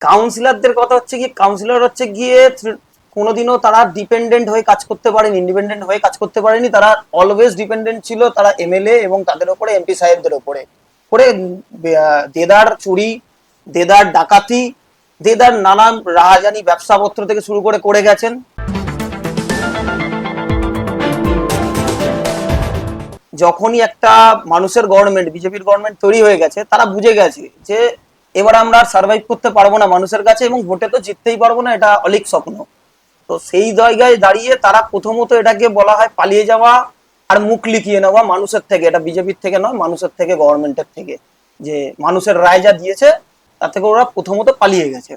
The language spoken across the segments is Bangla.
কাউন্সিলরদের কথা হচ্ছে কি, কাউন্সিলর হচ্ছে গিয়ে কোনোদিনও তারা ডিপেন্ডেন্ট হয়ে কাজ করতে পারেনি, ইন্ডিপেন্ডেন্ট হয়ে কাজ করতে পারেনি। তারা অলওয়েজ ডিপেন্ডেন্ট ছিল তারা এমএলএ এবং তাদের উপরে এমপি সাহেবদের উপরে করে দেদার চুরি, দেদার ডাকাতি, দেদার নানান রাহাজানি ব্যবসাপত্র থেকে শুরু করে গেছেন। যখনই একটা মানুষের গভর্নমেন্ট, বিজেপির গভর্নমেন্ট তৈরি হয়ে গেছে, তারা বুঝে গেছে যে এবার আমরা আর সার্ভাইভ করতে পারবো না মানুষের কাছে, এবং ভোটে তো জিততেই পারবো না, এটা অলীক স্বপ্ন। তো সেই জায়গায় দাঁড়িয়ে তারা প্রথমত এটাকে বলা হয় পালিয়ে যাওয়া আর মুখ লিখিয়ে নেওয়া মানুষের থেকে। এটা বিজেপির থেকে নয়, মানুষের থেকে, গভর্নমেন্টের থেকে, যে মানুষের রায় যা দিয়েছে তার থেকে ওরা প্রথমত পালিয়ে গেছে।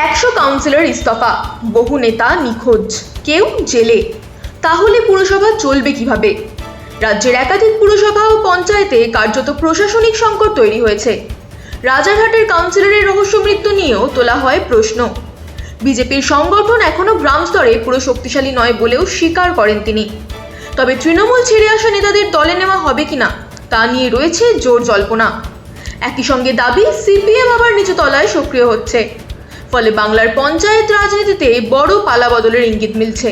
100 কাউন্সিলর ইস্তফা, বহু নেতা নিখোঁজ, কেউ জেলে। তাহলে পুরসভা চলবে কিভাবে? রাজ্যের একাধিক পুরসভা ও পঞ্চায়েতে কার্যত প্রশাসনিক সংকট তৈরি হয়েছে। রাজারহাটের কাউন্সিলরের রহস্য মৃত্যু নিয়েও তোলা হয় প্রশ্ন। বিজেপির সংগঠন এখনও গ্রাম স্তরে পুরো শক্তিশালী নয় বলেও স্বীকার করেন তিনি। তবে তৃণমূল ছেড়ে আসা নেতাদের দলে নেওয়া হবে কিনা তা নিয়ে রয়েছে জোর জল্পনা। একই সঙ্গে দাবি সিপিএম আবার নিচু তলায় সক্রিয় হচ্ছে। ফলে বাংলার পঞ্চায়েত রাজনীতিতে বড় পালাবদলের ইঙ্গিত মিলছে।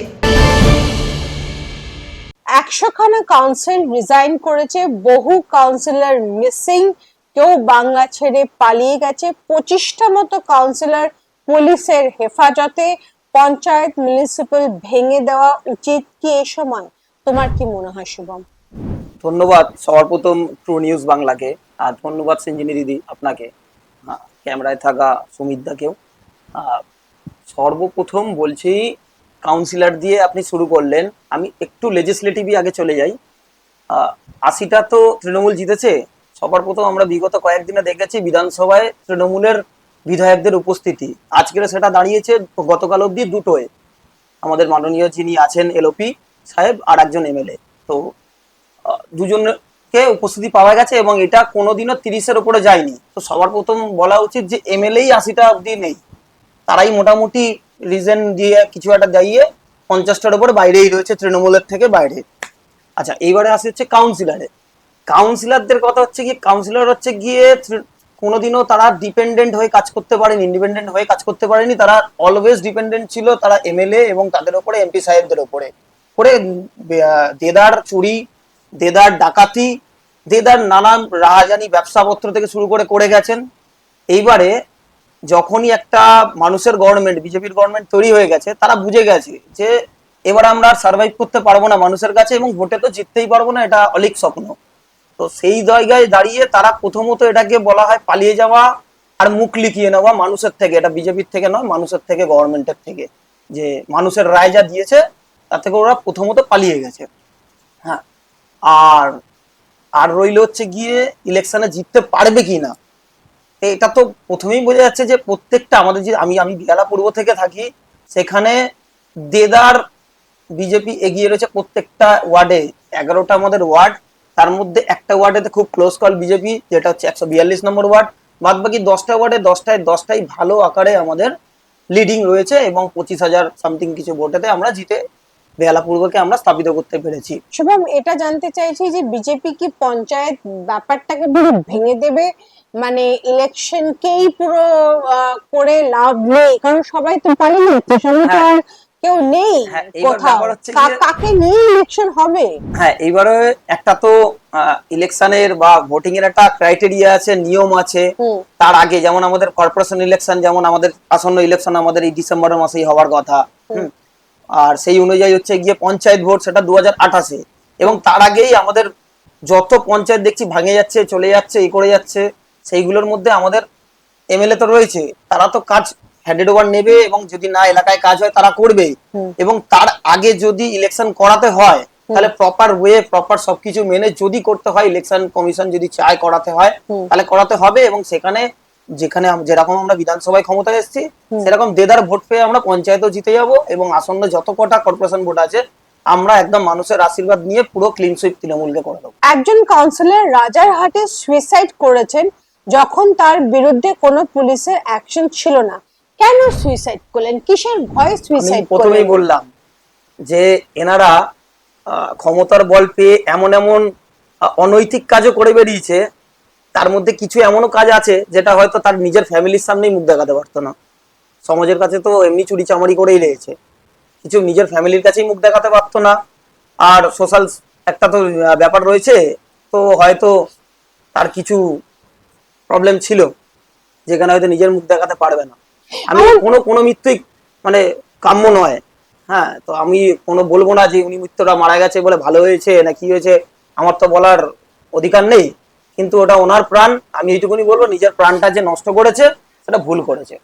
100খানা কাউন্সিল রিজাইন করেছে, বহু কাউন্সিলর মিসিং, কেউ বাংলা ছেড়ে পালিয়ে গেছে। 25টা মতো কাউন্সিলর পুলিশের হেফাজতে। পঞ্চায়েত মিউনিসিপাল ভেঙে দেওয়া উচিত কি এ সময়? তোমার কি মনে হয় শুভম? ধন্যবাদ সবার প্রথম ট্রু নিউজ বাংলাকে, আর ধন্যবাদ সঞ্জিনী দিদি আপনাকে, ক্যামেরায় থাকা সুমিত দাকেও। সর্বপ্রথম বলছি, কাউন্সিলর দিয়ে আপনি শুরু করলেন, আমি একটু লেজিসলেটিভই আগে চলে যাই। 80টা তো তৃণমূল জিতেছে। সবার প্রথম আমরা বিগত কয়েকদিনে দেখেছি বিধানসভায় তৃণমূলের বিধায়কদের উপস্থিতি। আজকের সেটা দাঁড়িয়েছে গতকাল অবধি দুটোয়, আমাদের মাননীয় যিনি আছেন এলওপি সাহেব আর একজন এমএলএ। তো দুজনকে উপস্থিতি পাওয়া গেছে এবং এটা কোনোদিনও 30-এর উপরে যায়নি। তো সবার প্রথম বলা উচিত যে এমএলএই 80টা অবধি নেই, তারাই মোটামুটি রিজন দিয়ে কিছু একটা দাঁড়িয়ে 50টার উপরে বাইরেই রয়েছে, তৃণমূলের থেকে বাইরে। আচ্ছা, এইবারে আসি হচ্ছে কাউন্সিলরে। কাউন্সিলরদের কথা হচ্ছে কি, কাউন্সিলর হচ্ছে গিয়ে কোনোদিনও তারা ডিপেন্ডেন্ট হয়ে কাজ করতে পারেনি, ইন্ডিপেন্ডেন্ট হয়ে কাজ করতে পারেনি। তারা অলওয়েজ ডিপেন্ডেন্ট ছিল তারা এমএলএ এবং তাদের উপরে এমপি সাহেবদের উপরে করে দেদার চুরি, দেদার ডাকাতি, দেদার নানান রাহাজানি ব্যবসাপত্র থেকে শুরু করে গেছেন। এইবারে যখনই একটা মানুষের গভর্নমেন্ট, বিজেপির গভর্নমেন্ট তৈরি হয়ে গেছে, তারা বুঝে গেছে যে এবার আমরা আর সার্ভাইভ করতে পারবো না মানুষের কাছে, এবং ভোটে তো জিততেই পারবো না, এটা অলীক স্বপ্ন। তো সেই জায়গায় দাঁড়িয়ে তারা প্রথমত এটাকে বলা হয় পালিয়ে যাওয়া আর মুখ লিখিয়ে নেওয়া মানুষের থেকে। এটা বিজেপির থেকে নয়, মানুষের থেকে, গভর্নমেন্টের থেকে, যে মানুষের রায় যা দিয়েছে তার থেকে ওরা প্রথমত পালিয়ে গেছে। হ্যাঁ, আর আর রইল হচ্ছে গিয়ে ইলেকশনে জিততে পারবে কি না। এটা তো প্রথমেই বোঝা যাচ্ছে যে প্রত্যেকটা আমাদের যে আমি বিয়ালা পূর্ব থেকে থাকি, সেখানে দেদার বিজেপি এগিয়ে রয়েছে প্রত্যেকটা ওয়ার্ডে। 11টা আমাদের ওয়ার্ড, তার মধ্যে একটা ওয়ার্ডেতে খুব ক্লোজ কল বিজেপি, যেটা হচ্ছে 142 নম্বর ওয়ার্ড। বাদ বাকি 10টা ওয়ার্ডে 10টাই ভালো আকারে আমাদের লিডিং রয়েছে, এবং 25,000 সামথিং কিছু ভোটেতে আমরা জিতে বেহালা পূর্বকে আমরা স্থাপিত করতে পেরেছি। শুভম, এটা জানতে চাইছি যে বিজেপি কি পঞ্চায়েত ব্যাপারটাকে পুরো ভেঙে দেবে? মানে ইলেকশনকেই পুরো করে লাভ নেই, কারণ সবাই তো পালিয়ে যাচ্ছে, সবাই তো আর কেউ নেই কোথাও, কাকে নিয়ে ইলেকশন হবে? হ্যাঁ, এইবারে একটা তো ইলেকশনের বা ভোটিং এর একটা ক্রাইটেরিয়া আছে, নিয়ম আছে। তার আগে যেমন আমাদের কর্পোরেশন ইলেকশন, যেমন আমাদের আসন্ন ইলেকশন আমাদের এই ডিসেম্বরের মাসেই হওয়ার কথা, আর সেই অনুযায়ী হচ্ছে গিয়ে পঞ্চায়েত ভোট, সেটা 2028-এ। এবং তার আগেই আমাদের যত পঞ্চায়েত দেখছি ভাঙে যাচ্ছে, চলে যাচ্ছে, এই করে যাচ্ছে, সেইগুলোর মধ্যে আমাদের এমএলএ তো রয়েছে, তারা তো কাজ হ্যান্ডেড ওভার নেবে, এবং যদি না এলাকায় কাজ হয় তারা করবে। এবং তার আগে যদি ইলেকশন করাতে হয় তাহলে প্রপার ওয়ে, প্রপার সবকিছু মেনে যদি করতে হয়, ইলেকশন কমিশন যদি চায় করাতে হয় তাহলে করাতে হবে। এবং সেখানে যেখানে যেরকম আমরা বিধানসভায় ক্ষমতায় এসেছি, সেরকম দেদার ভোট পেয়ে আমরা পঞ্চায়েতও জিতে যাব, এবং আসন্ন যত কটা কর্পোরেশন ভোট আছে আমরা একদম মানুষের আশীর্বাদ নিয়ে পুরো ক্লিন সুইপ তৃণমূলকে করে দেবো। একজন কাউন্সিলর রাজারহাটে সুইসাইড করেছেন যখন তার বিরুদ্ধে কোনো পুলিশের অ্যাকশন ছিল না। কেন সুইসাইড করলেন? কিসের ভয়ে সুইসাইড করলেন? প্রথমেই বললাম যে এনারা ক্ষমতার বল পেয়ে এমন এমন অনৈতিক কাজও করে বেরিয়েছে, তার মধ্যে কিছু এমনও কাজ আছে যেটা হয়তো তার নিজের ফ্যামিলির সামনেই মুখ দেখাতে পারতো না। সমাজের কাছে তো এমনি চুরি চামারি করেই রয়েছে, কিছু নিজের ফ্যামিলির কাছেই মুখ দেখাতে পারতো না। আর সোশ্যাল একটা তো ব্যাপার রয়েছে, তো হয়তো তার কিছু প্রবলেম ছিল যেখানে হয়তো নিজের মুখ দেখাতে পারবে না। আমি কোনো কোনো মৃত্যুই মানে কাম্য নয়। হ্যাঁ, তো আমি কোনো বলবো না যে উনি মৃত্যুটা মারা গেছে বলে ভালো হয়েছে না কি হয়েছে, আমার তো বলার অধিকার নেই। কিন্তু ওটা ওনার প্রাণ, আমি এইটুকুনি বলবো নিজের প্রাণটা যে নষ্ট করেছে সেটা ভুল করেছে।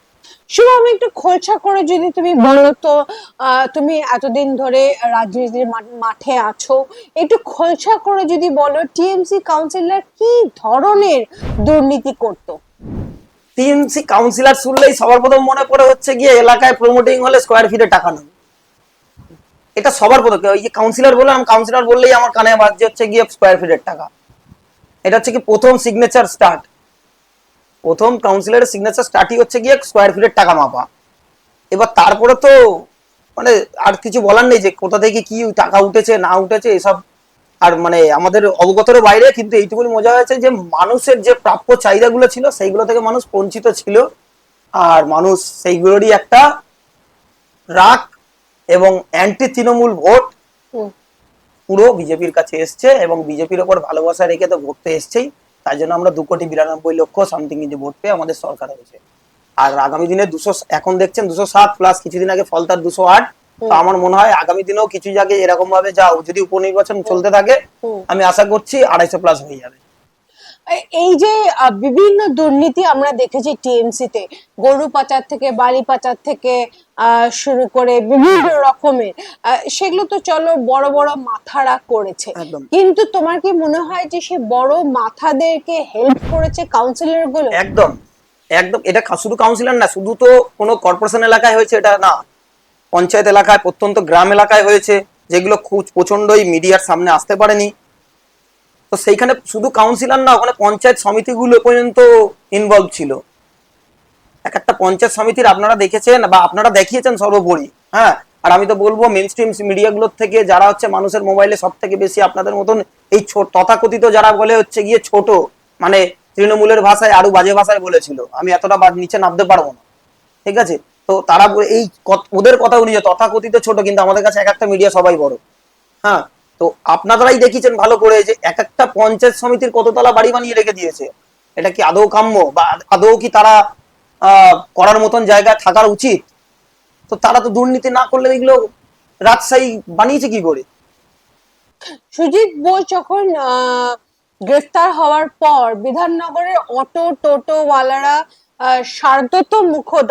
শুভ, আমি একটু খোলসা করে যদি তুমি বলো তো, তুমি এতদিন ধরে রাজনীতির মাঠে আছো, একটু খোলসা করে যদি বলো টিএমসি কাউন্সিলর কি ধরনের দুর্নীতি করতো? টিএমসি কাউন্সিলর শুনলেই সবার প্রথম মনে পড়ে হচ্ছে গিয়ে এলাকায় প্রমোটিং হলে স্কোয়ার ফিটে টাকা নেই। এটা সবার প্রথম, ওই যে কাউন্সিলর বললাম, কাউন্সিলর বললেই আমার কানে বাজছে হচ্ছে গিয়ে স্কোয়ার ফিটের টাকা। এটা হচ্ছে কি প্রথম সিগনেচার স্টার্ট, প্রথম কাউন্সিলরের সিগনেচার স্টার্টই হচ্ছে গিয়ে স্কোয়ার ফিটের টাকা মাপা। এবার তারপরে তো মানে আর কিছু বলার নেই যে কোথা থেকে কি টাকা উঠেছে না উঠেছে এসব আর মানে আমাদের অবগতের বাইরে। কিন্তু এইটুকুনি মজা হয়েছে যে মানুষের যে প্রাপ্য চাহিদাগুলো ছিল সেইগুলো থেকে মানুষ বঞ্চিত ছিল, আর মানুষ সেইগুলোরই একটা রাগ এবং অ্যান্টি তৃণমূল ভোট পুরো বিজেপির কাছে এসছে, এবং বিজেপির ওপর ভালোবাসা রেখে তো ভোটতে এসছেই। তাই জন্য আমরা 2,92,00,000 সামথিং যে ভোট পেয়ে আমাদের সরকার হয়েছে। আর আগামী দিনে 200, এখন দেখছেন 207 প্লাস কিছুদিন আগে ফলতার 208। তো আমার মনে হয় আগামী দিনেও কিছু জায়গায় এরকম ভাবে যাও, যদি উপনির্বাচন চলতে থাকে আমি আশা করছি 250 প্লাস হয়ে যাবে। এই যে বিভিন্ন দুর্নীতি আমরা দেখেছি টিএমসি তে, গরু পাচার থেকে বালি পাচার থেকে শুরু করে বিভিন্ন রকমের, সেগুলো তো চলো বড় বড় মাথারা করেছে, একদম কিন্তু তোমার কি মনে হয় যে সে বড় মাথাদেরকে হেল্প করেছে কাউন্সিলর গুলো? একদম একদম, এটা শুধু কাউন্সিলর না, শুধু তো কোনো কর্পোরেশন এলাকায় হয়েছে এটা না, পঞ্চায়েত এলাকায়, প্রত্যন্ত গ্রাম এলাকায় হয়েছে, যেগুলো খুব প্রচন্ডই মিডিয়ার সামনে আসতে পারেনি। তো সেইখানে শুধু কাউন্সিলর না, ওখানে পঞ্চায়েত সমিতিগুলো পর্যন্ত ইনভলভ ছিল। এক একটা পঞ্চায়েত সমিতির আপনারা দেখেছেন বা আপনারা দেখিয়েছেন সর্বোপরি। হ্যাঁ, আর আমি তো বলবো মেন স্ট্রিম মিডিয়াগুলোর থেকে যারা হচ্ছে মানুষের মোবাইলে সব থেকে বেশি আপনাদের মতন এই তথাকথিত যারা বলে হচ্ছে গিয়ে ছোট, মানে তৃণমূলের ভাষায় আরো বাজে ভাষায় বলেছিল, আমি এতটা নিচে নামতে পারবো না, ঠিক আছে। তো তারা এই ওদের কথা অনুযায়ী তথাকথিত ছোট, কিন্তু আমাদের কাছে এক একটা মিডিয়া সবাই বড়। হ্যাঁ, তো আপনারাই দেখিয়েছেন ভালো করে যে এক একটা পঞ্চায়েত সমিতির কততলা বাড়ি বানিয়ে রেখে দিয়েছে। এটা কি আদৌ কাম্য বা আদৌ কি তারা করার মতন জায়গায় থাকার উচিত? তো তারা তো দুর্নীতি না করলে এগুলো রাজশাহী বানিয়েছে কি করে? সুজিত বোস যখন গ্রেফতার হওয়ার পর বিধাননগরের অটো টোটো ওয়ালারা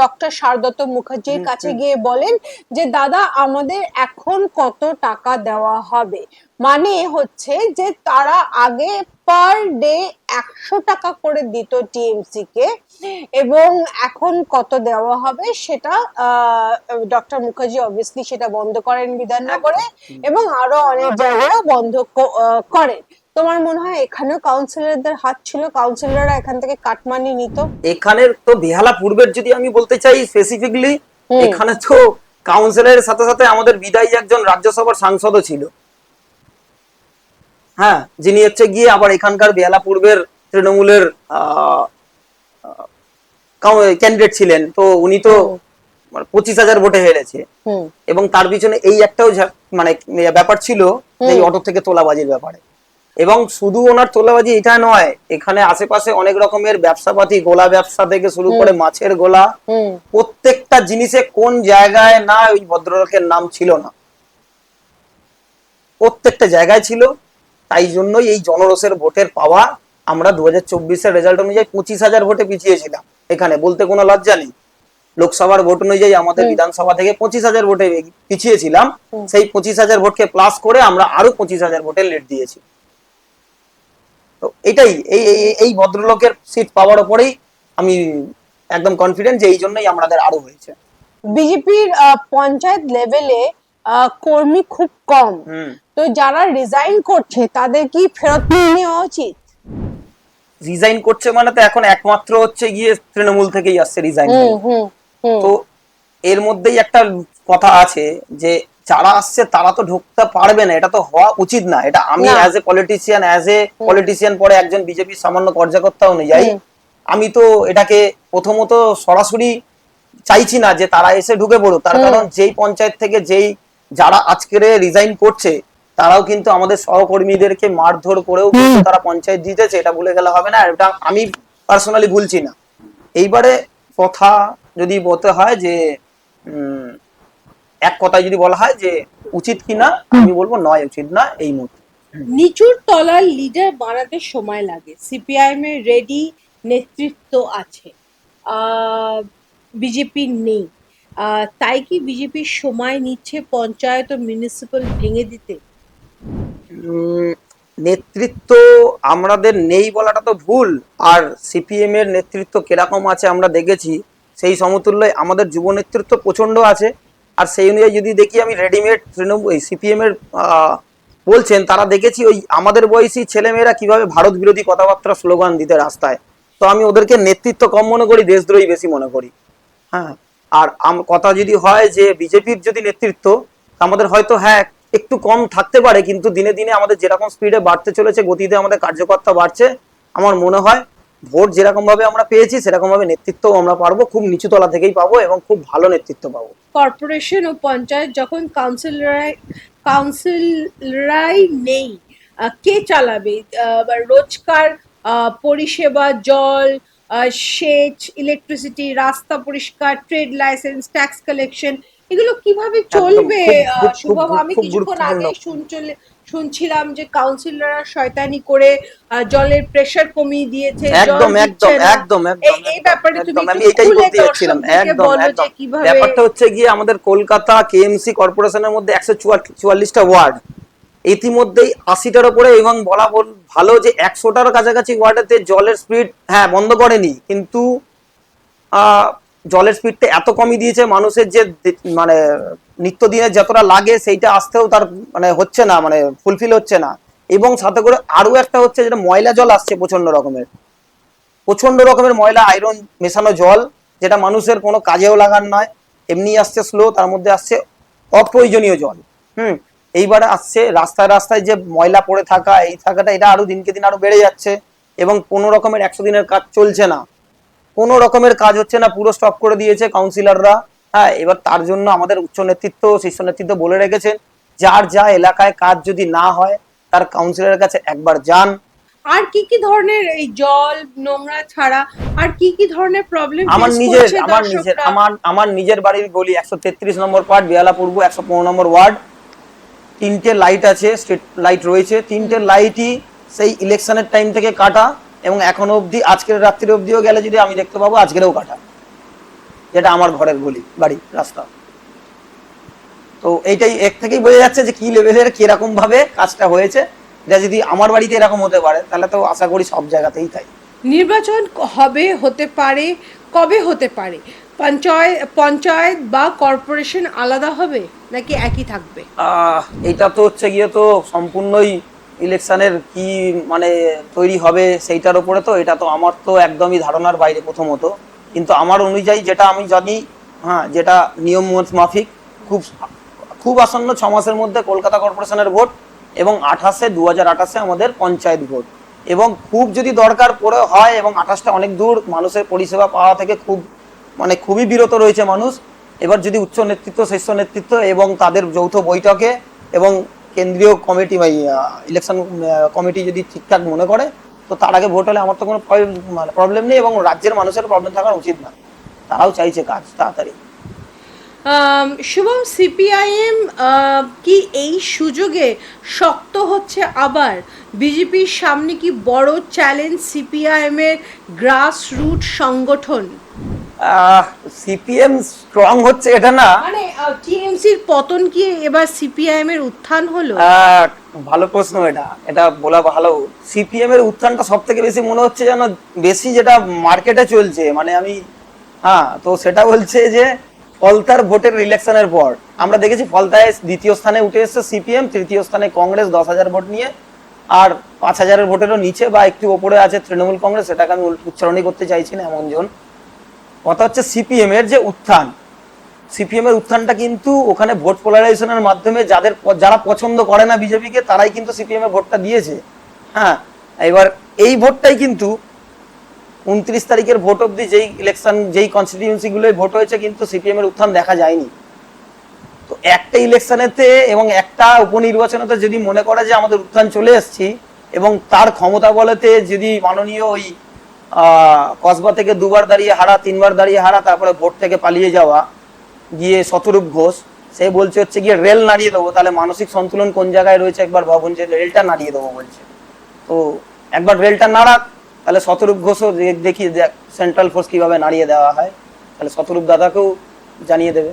ডক্টর শারদত্ত মুখার্জির কাছে গিয়ে বলেন যে দাদা আমাদের এখন কত টাকা দেওয়া হবে, মানে হচ্ছে যে তারা আগে পার ডে 100 টাকা করে দিত টিএমসি কে, এবং এখন কত দেওয়া হবে সেটা ডক্টর মুখার্জি অবভিয়াসলি সেটা বন্ধ করেন বিধাননগরে, এবং আরো অনেক জায়গায় বন্ধ করেন। তোমার মনে হয় এখানেও কাউন্সিলরদের হাত ছিল, কাউন্সিলররা এখান থেকে কাটমানি নিত? এখানের তো বেহালা পূর্বের যদি আমি বলতে চাই স্পেসিফিকলি, এখানে তো কাউন্সিলরের সাথে সাথে আমাদের বিদায়ী একজন রাজ্যসভার সাংসদও ছিল। হ্যাঁ, যিনি হচ্ছে গিয়ে আবার এখানকার বেহালা পূর্বের তৃণমূলের ক্যান্ডিডেট ছিলেন। তো উনি তো 25,000 ভোটে হেরেছে, এবং তার পিছনে এই একটাও মানে ব্যাপার ছিল এই অটো থেকে তোলাবাজির ব্যাপারে। এবং শুধু ওনার তোলাবাজি এটা নয়, এখানে আশেপাশে অনেক রকমের ব্যবসাপাতি, গোলা ব্যবসা থেকে শুরু করে মাছের গোলা, প্রত্যেকটা জিনিসে কোন জায়গায় না ওই ভদ্রলোকের নাম ছিল না, প্রত্যেকটা জায়গায় ছিল। তাই জন্যই এই জনরোষের ভোটের পাওয়া। আমরা 2024-এর রেজাল্ট অনুযায়ী 25,000 ভোটে পিছিয়েছিলাম, এখানে বলতে কোনো লজ্জা নেই। লোকসভার ভোট অনুযায়ী আমাদের বিধানসভা থেকে 25,000 ভোটে পিছিয়েছিলাম, সেই 25,000 ভোটকে প্লাস করে আমরা আরো 25,000 ভোটে লিড দিয়েছি। তো এটাই এই ভদ্রলোকের সিট পাওয়ার উপরেই আমি একদম কনফিডেন্ট যে এই জন্যই আমাদের আরো হয়েছে। বিজেপির পঞ্চায়েত লেভেলে কর্মী খুব কম, তো যারা রিজাইন করছে তাদের কি ফেরত নিয়ে নেওয়া উচিত? রিজাইন করছে মানে তো এখন একমাত্র হচ্ছে গিয়ে তৃণমূল থেকেই আসছে রিজাইন। তো এর মধ্যেই একটা কথা আছে যে যারা আসছে তারা তো ঢুকতে পারবে না, এটা তো হওয়া উচিত না। এটা আমি না। অ্যাজ এ পলিটিশিয়ান পরে একজন বিজেপির সামান্য কার্যকর্তা অনুযায়ী আমি তো এটাকে প্রথমত সরাসরি চাইছি না যে তারা এসে ঢুকে পড়ুক। তার কারণ যেই পঞ্চায়েত থেকে যারা আজকের রিজাইন করছে তারাও কিন্তু আমাদের সহকর্মীদেরকে মারধর করেও কিন্তু তারা পঞ্চায়েত জিতেছে, এটা ভুলে গেলে হবে না। এটা আমি পার্সোনালি ভুলছি না। এইবারে কথা যদি বলতে হয় যে এক কথায় যদি বলা হয় যে উচিত কিনা, আমি বলবো নয়, উচিত না এই মুহূর্তে। নিচুর তলার লিডার বানাতে সময় লাগে, সিপিআইএম এর রেডি নেতৃত্ব আছে, বিজেপির নেই। তাই কি বিজেপির সময় নিচ্ছে পঞ্চায়েত ও মিউনিসিপাল ভেঙে দিতে? নেতৃত্ব আমাদের নেই বলাটা তো ভুল। আর সিপিএম এর নেতৃত্ব কিরকম আছে আমরা দেখেছি, সেই সমতুল্য আমাদের যুব নেতৃত্ব প্রচন্ড আছে। আর সেই অনুযায়ী যদি দেখি আমি রেডিমেড তৃণমূল সিপিএম এর বলছেন, তারা দেখেছি ওই আমাদের বয়সী ছেলেমেয়েরা কিভাবে ভারত বিরোধী কথাবার্তা স্লোগান দিতে রাস্তায়। তো আমি ওদেরকে নেতৃত্ব কম মনে করি, দেশদ্রোহী বেশি মনে করি। হ্যাঁ, আর কথা যদি হয় যে বিজেপির যদি নেতৃত্ব, আমাদের হয়তো হ্যাঁ একটু কম থাকতে পারে, কিন্তু দিনে দিনে আমাদের যেরকম স্পিডে বাড়তে চলেছে, গতিতে আমাদের কার্যকর্তা বাড়ছে, আমার মনে হয় ভোট যেরকম ভাবে আমরা পেয়েছি সেরকম ভাবে নেতৃত্বও আমরা পারবো, খুব নিচু তলা থেকেই পাবো এবং খুব ভালো নেতৃত্ব পাবো। কর্পোরেশন ও পঞ্চায়েত যখন কাউন্সিলরাই নেই, কে চালাবে? রোজকার পরিষেবা, জল, সেচ, ইলেকট্রিসিটি, রাস্তা পরিষ্কার, ট্রেড লাইসেন্স, ট্যাক্স কালেকশন, এগুলো কিভাবে চলবে? শুভম, আমি কিছুক্ষণ আগে শুনছিলাম যে কাউন্সিলররা শয়তানি করে জলের প্রেসার কমিয়ে দিয়েছে, একদম একদম একদম এই ব্যাপারে তুমি আমি এটাই বলতে যাচ্ছিলাম। একদম একদম ব্যাপারটা হচ্ছে গিয়ে আমাদের কলকাতা কেএমসি কর্পোরেশনের মধ্যে 144টা ওয়ার্ড, ইতিমধ্যেই 80টার উপরে, এবং বলা ভালো যে 100টার কাছাকাছি ওয়ার্ডেতে জলের স্পিড হ্যাঁ বন্ধ করেনি, কিন্তু জলের স্পিডটা এত কমই দিয়েছে মানুষের যে মানে নিত্যদিনের যতটা লাগে সেইটা আসতেও তার মানে হচ্ছে না, মানে ফুলফিল হচ্ছে না। এবং সাথে করে আরো একটা হচ্ছে যেটা ময়লা জল আসছে, প্রচন্ড রকমের ময়লা আয়রন মেশানো জল, যেটা মানুষের কোনো কাজেও লাগার নয়, এমনি আসছে স্লো, তার মধ্যে আসছে অপ্রয়োজনীয় জল। এইবারে আসছে রাস্তায় রাস্তায় যে ময়লা পড়ে থাকা, এই থাকাটা এটা আরো দিনকে দিন আরো বেড়ে যাচ্ছে, এবং কোনো রকমের 100 দিনের কাজ চলছে না, কোনো রকমের কাজ হচ্ছে না, পুরো স্টপ করে দিয়েছে কাউন্সিলররা। হ্যাঁ, এবার তার জন্য আমাদের উচ্চ নেতৃত্ব, শীর্ষ নেতৃত্ব বলে রেখেছেন, যার যা এলাকায় কাজ যদি না হয় তার কাউন্সিলরের কাছে একবার যান। আর কি কি ধরনের এই জল নোংরা ছাড়া আর কি কি ধরনের প্রবলেম আমার নিজের বাড়ির গলি 133 নম্বর ওয়ার্ড, বেহালা পূর্ব 115 নম্বর ওয়ার্ড, 3টে লাইট আছে, স্ট্রিট লাইট রয়েছে, 3টে লাইটই সেই ইলেকশনের টাইম থেকে কাটা, এবং এখনো অবধি আজকের রাত্রি অবধিও গেলে যদি আমি দেখতে পাবো আজকেরও কাটা, যেটা আমার ঘরের গলি বাড়ি রাস্তা। তো এইটাই এক থেকেই বোঝা যাচ্ছে যে কি লেভেলের কিরকম ভাবে কাজটা হয়েছে। এটা যদি আমার বাড়িতে এরকম হতে পারে তাহলে তো আশা করি সব জায়গাতেই তাই। নির্বাচন হতে পারে, কবে হতে পারে? পঞ্চায়েত বা কর্পোরেশন আলাদা হবে নাকি একই থাকবে? এটা তো হচ্ছে গিয়ে তো সম্পূর্ণই ইলেকশনের কি মানে তৈরি হবে সেইটার উপরে, তো এটা তো আমার তো একদমই ধারণার বাইরে প্রথমত। কিন্তু আমার অনুযায়ী যেটা আমি জানি, হ্যাঁ, যেটা নিয়ম মাফিক, খুব খুব আসন্ন 6 মাসের মধ্যে কলকাতা কর্পোরেশনের ভোট, এবং 2028 আমাদের পঞ্চায়েত ভোট। এবং খুব যদি দরকার পড়ে হয়, এবং 28টা অনেক দূর, মানুষের পরিষেবা পাওয়া থেকে খুবই বিরত রয়েছে মানুষ। এবার যদি উচ্চ নেতৃত্ব, শীর্ষ নেতৃত্ব এবং তাদের যৌথ বৈঠকে এবং কেন্দ্রীয় কমিটি বা ইলেকশন কমিটি যদি ঠিকঠাক মনে করে, তো তার আগে ভোট হলে আমার তো কোনো প্রবলেম নেই, এবং রাজ্যের মানুষের প্রবলেম থাকা উচিত না, তারাও চাইছে কাজ তাড়াতাড়ি। শুভম, সিপিআইএম কি এই সুযোগে শক্ত হচ্ছে আবার? বিজেপির সামনে কি বড় চ্যালেঞ্জ সিপিআইএম এর গ্রাসরুট সংগঠন? সিপিএম স্ট্রং হচ্ছে এটা না, মানে টিএমসির পতন কি এবার সিপিআইএম এর উত্থান হলো? ভালো প্রশ্ন, এটা বলা ভালো। সিপিএম এর উত্থানটা সব থেকে বেশি মনে হচ্ছে যেন বেশি যেটা মার্কেটে চলছে, মানে আমি তো সেটা বলছে যে ফলতার ভোটের ইলেকশনের পর আমরা দেখেছি ফলতায় দ্বিতীয় স্থানে উঠে এসেছে সিপিএম, তৃতীয় স্থানে কংগ্রেস 10,000 ভোট নিয়ে, আর 5,000-এর ভোটেরও নিচে বা একটু ওপরে আছে তৃণমূল কংগ্রেস। সেটাকে আমি উচ্চারণই করতে চাইছি না এমন জন। কথা হচ্ছে সিপিএম এর যে উত্থান, সিপিএম এর উত্থানটা কিন্তু ওখানে ভোট পোলারাইজেশনের মাধ্যমে যারা পছন্দ করে না বিজেপিকে তারাই কিন্তু সিপিএম এ ভোটটা দিয়েছে। হ্যাঁ, এবার এই ভোটটাই কিন্তু 29 তারিখের ভোট অব্দি যেই ইলেকশন যেই কনস্টিটিউয়েন্সি গুলোয় ভোট হয়েছে কিন্তু সিপিএম এর উত্থান দেখা যায়নি। তো একটা ইলেকশনেতে এবং একটা উপনির্বাচনেতে যদি মনে করে যে আমাদের উত্থান চলে এসেছি এবং তার ক্ষমতা বলেতে যদি মাননীয় ওই কসবা থেকে 2বার দাঁড়িয়ে হারা, 3বার দাঁড়িয়ে হারা, তারপরে ভোট থেকে পালিয়ে যাওয়া গিয়ে শতরূপ ঘোষ সে বলছে হচ্ছে গিয়ে রেল নাড়িয়ে দেবো, তাহলে মানসিক সন্তুলন কোন জায়গায় রয়েছে একবার ভাবুন, যে রেলটা নাড়িয়ে দেবো বলছে। তো একবার রেলটা নাড়াক, তাহলে শতরূপ ঘোষও দেখি সেন্ট্রাল ফোর্স কিভাবে নাড়িয়ে দেওয়া হয়, তাহলে শতরূপ দাদাকেও জানিয়ে দেবে।